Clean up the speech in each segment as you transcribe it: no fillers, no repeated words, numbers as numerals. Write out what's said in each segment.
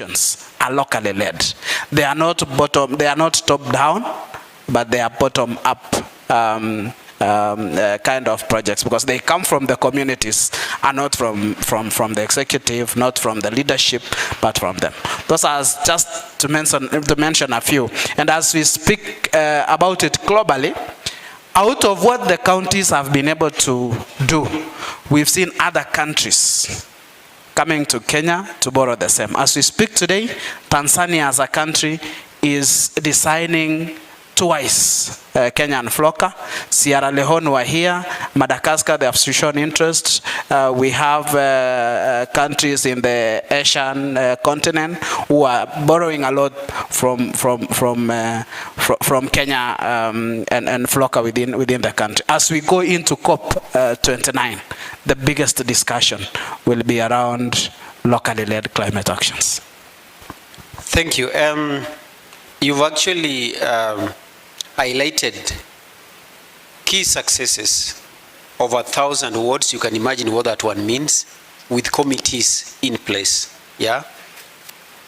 solutions are locally led. They are not top down, but they are bottom up kind of projects, because they come from the communities and not from the executive, not from the leadership, but from them. Those are just to mention a few. And as we speak about it globally, out of what the counties have been able to do, we've seen other countries coming to Kenya to borrow the same. As we speak today, Tanzania as a country is designing twice Kenya and Floca. Sierra Leone were here. Madagascar, they have shown interest. We have countries in the Asian continent who are borrowing a lot from Kenya and Floca within the country. As we go into COP29, the biggest discussion will be around locally led climate actions. Thank you. You've actually highlighted key successes. Over 1,000 wards. You can imagine what that one means, with committees in place, yeah,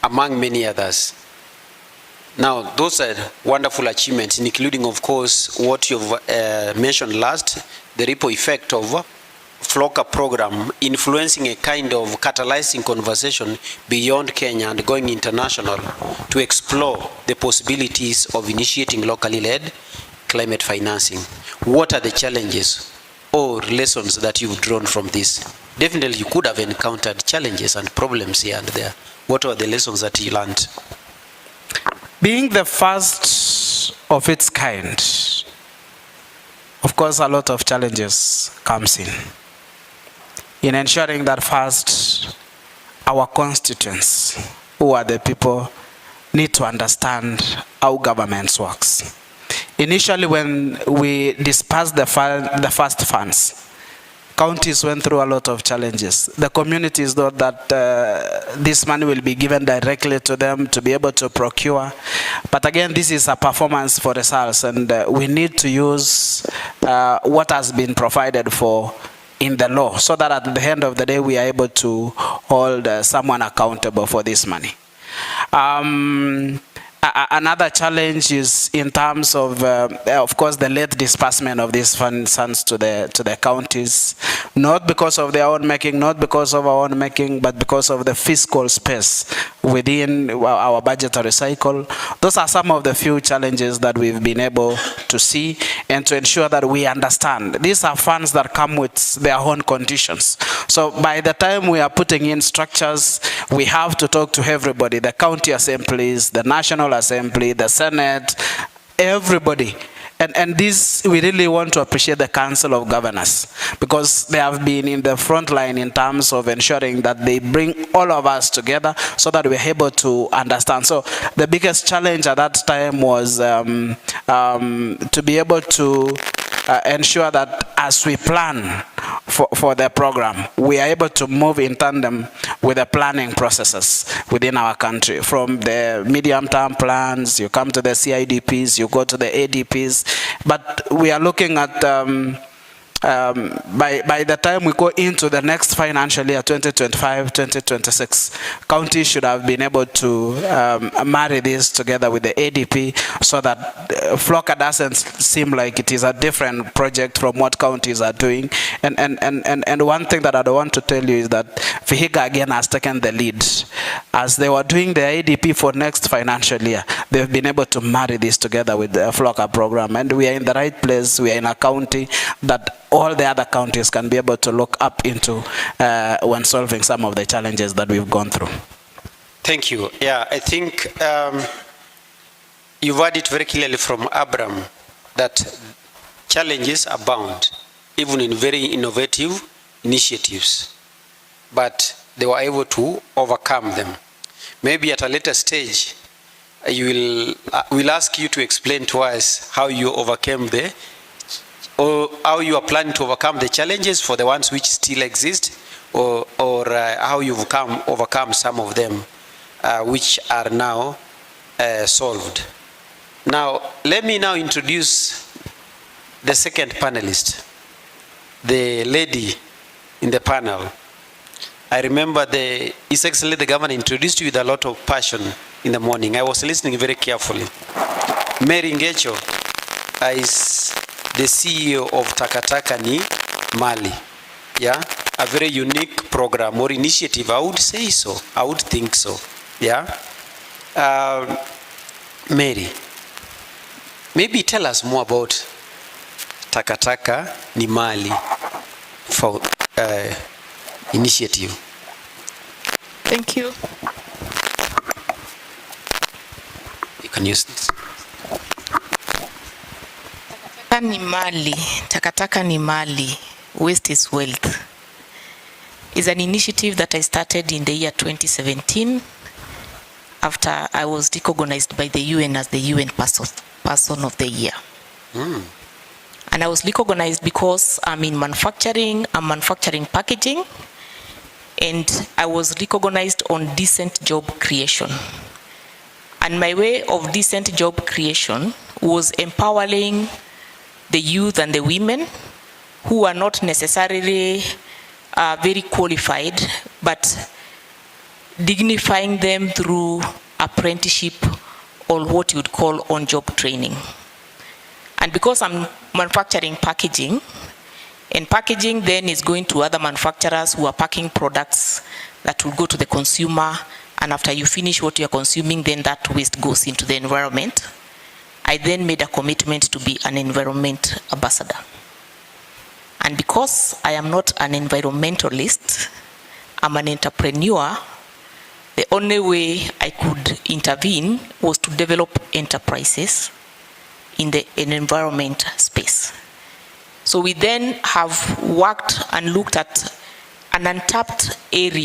among many others. Now, those are wonderful achievements, including, of course, what you've mentioned last, the ripple effect of FLOCA program influencing a kind of catalyzing conversation beyond Kenya and going international to explore the possibilities of initiating locally led climate financing. What are the challenges or lessons that you've drawn from this? Definitely you could have encountered challenges and problems here and there. What are the lessons that you learned? Being the first of its kind, of course a lot of challenges comes in ensuring that first our constituents, who are the people, need to understand how governments works. Initially, when we dispersed the first funds, counties went through a lot of challenges. The communities thought that this money will be given directly to them to be able to procure. But again, this is a performance for results, and we need to use what has been provided for in the law, so that at the end of the day we are able to hold someone accountable for this money. Another challenge is in terms of course, the late disbursement of these funds to the counties, not because of their own making, not because of our own making, but because of the fiscal space within our budgetary cycle. Those are some of the few challenges that we've been able to see, and to ensure that we understand these are funds that come with their own conditions. So by the time we are putting in structures, we have to talk to everybody, the county assemblies, the national assembly, the Senate, everybody. And this, we really want to appreciate the Council of Governors, because they have been in the front line in terms of ensuring that they bring all of us together so that we're able to understand. So the biggest challenge at that time was to be able to ensure that as we plan for the program, we are able to move in tandem with the planning processes within our country. From the medium-term plans, you come to the CIDPs, you go to the ADPs, but we are looking at by the time we go into the next financial year, 2025-2026, counties should have been able to marry this together with the ADP, so that FLOCA doesn't seem like it is a different project from what counties are doing. And one thing that I want to tell you is that Vihiga again has taken the lead. As they were doing the ADP for next financial year, they've been able to marry this together with the FLOCA program, and we are in the right place. We are in a county that all the other counties can be able to look up into when solving some of the challenges that we've gone through. Thank you. Yeah, I think you've heard it very clearly from Abraham that challenges abound, even in very innovative initiatives, but they were able to overcome them. Maybe at a later stage, we'll ask you to explain to us how you overcame or how you are planning to overcome the challenges for the ones which still exist, or how you've overcome some of them which are now solved. Now, let me now introduce the second panelist, the lady in the panel. I remember His Excellency the Governor introduced you with a lot of passion in the morning. I was listening very carefully. Mary Ngecho is the CEO of Takataka ni Mali. Yeah, a very unique program or initiative. I would say so. I would think so. Yeah. Mary, maybe tell us more about Takataka ni Mali for initiative. Thank you. You can use this. Takataka ni mali. Takataka ni mali. Waste is wealth. Is an initiative that I started in the year 2017 after I was recognized by the UN as the UN Person of the Year. And I was recognized because I'm in manufacturing, I'm manufacturing packaging, and I was recognized on decent job creation. And my way of decent job creation was empowering the youth and the women who are not necessarily very qualified, but dignifying them through apprenticeship or what you would call on-job training. And because I'm manufacturing packaging, and packaging then is going to other manufacturers who are packing products that will go to the consumer, and after you finish what you're consuming, then that waste goes into the environment. I then made a commitment to be an environment ambassador. And because I am not an environmentalist, I'm an entrepreneur, the only way I could intervene was to develop enterprises in the environment space. So we then have worked and looked at an untapped area